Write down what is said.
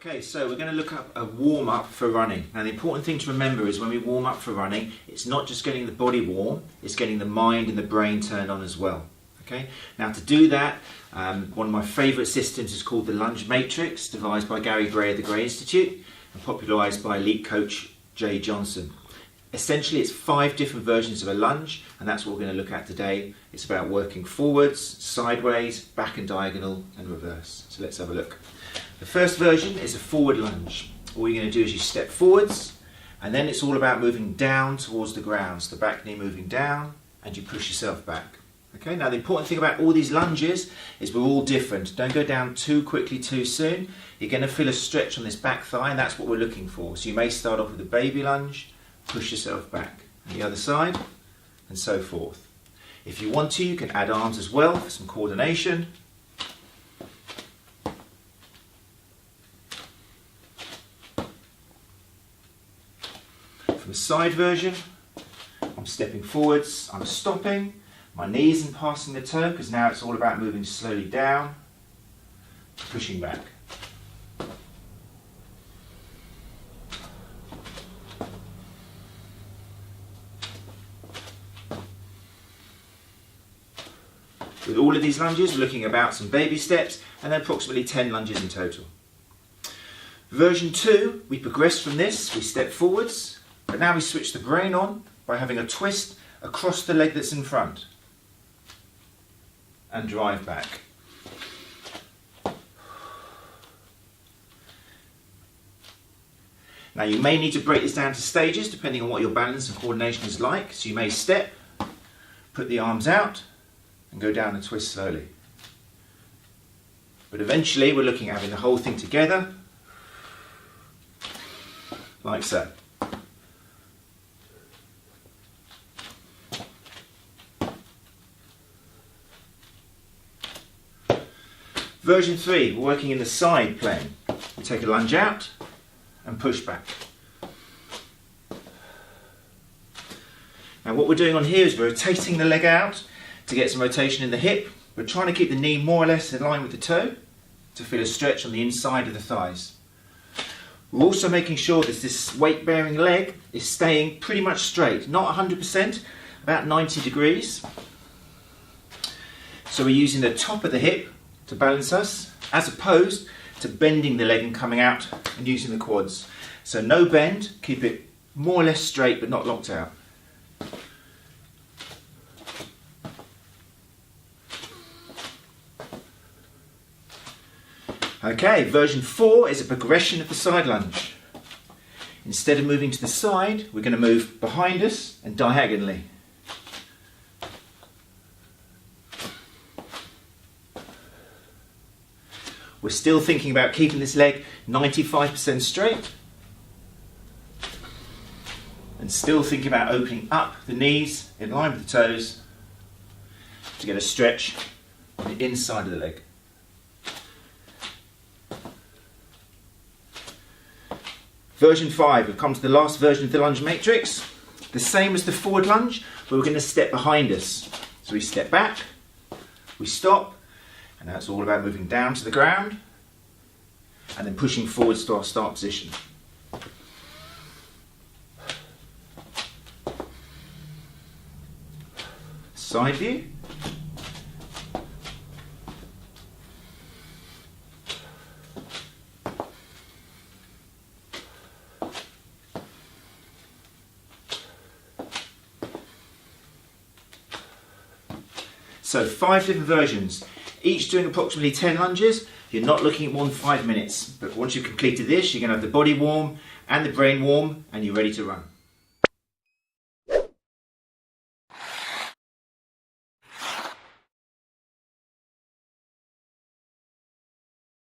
Okay, so we're going to look at a warm-up for running. Now the important thing to remember is when we warm up for running, it's not just getting the body warm, it's getting the mind and the brain turned on as well. Okay, now to do that, one of my favourite systems is called the Lunge Matrix, devised by Gary Gray at the Gray Institute and popularised by elite coach Jay Johnson. Essentially it's 5 different versions of a lunge, and that's what we're going to look at today. It's about working forwards, sideways, back and diagonal and reverse. So let's have a look. The first version is a forward lunge. All you're going to do is you step forwards, and then it's all about moving down towards the ground. So the back knee moving down, and you push yourself back. Okay, now the important thing about all these lunges is we're all different. Don't go down too quickly too soon. You're going to feel a stretch on this back thigh, and that's what we're looking for. So you may start off with a baby lunge, push yourself back, and the other side, and so forth. If you want to, you can add arms as well for some coordination. From the side version, I'm stepping forwards, I'm stopping, my knee isn't passing the toe because now it's all about moving slowly down, pushing back. With all of these lunges, we're looking at about some baby steps and then approximately 10 lunges in total. Version 2, we progress from this, we step forwards, but now we switch the brain on by having a twist across the leg that's in front and drive back. Now you may need to break this down to stages depending on what your balance and coordination is like. So you may step, put the arms out and go down and twist slowly. But eventually we're looking at having the whole thing together, like so. Version 3, we're working in the side plane. We take a lunge out and push back. Now what we're doing on here is we're rotating the leg out to get some rotation in the hip. We're trying to keep the knee more or less in line with the toe to feel a stretch on the inside of the thighs. We're also making sure that this weight-bearing leg is staying pretty much straight, not 100%, about 90 degrees. So we're using the top of the hip to balance us, as opposed to bending the leg and coming out and using the quads. So no bend, keep it more or less straight but not locked out. Okay, version 4 is a progression of the side lunge. Instead of moving to the side, we're going to move behind us and diagonally. We're still thinking about keeping this leg 95% straight and still thinking about opening up the knees in line with the toes to get a stretch on the inside of the leg. Version 5, we've come to the last version of the Lunge Matrix. The same as the forward lunge, but we're going to step behind us. So we step back, we stop, and that's all about moving down to the ground and then pushing forwards to our start position. Side view. So 5 different versions, each doing approximately 10 lunges. You're not looking at more than 5 minutes, but once you've completed this, you're going to have the body warm and the brain warm, and you're ready to run.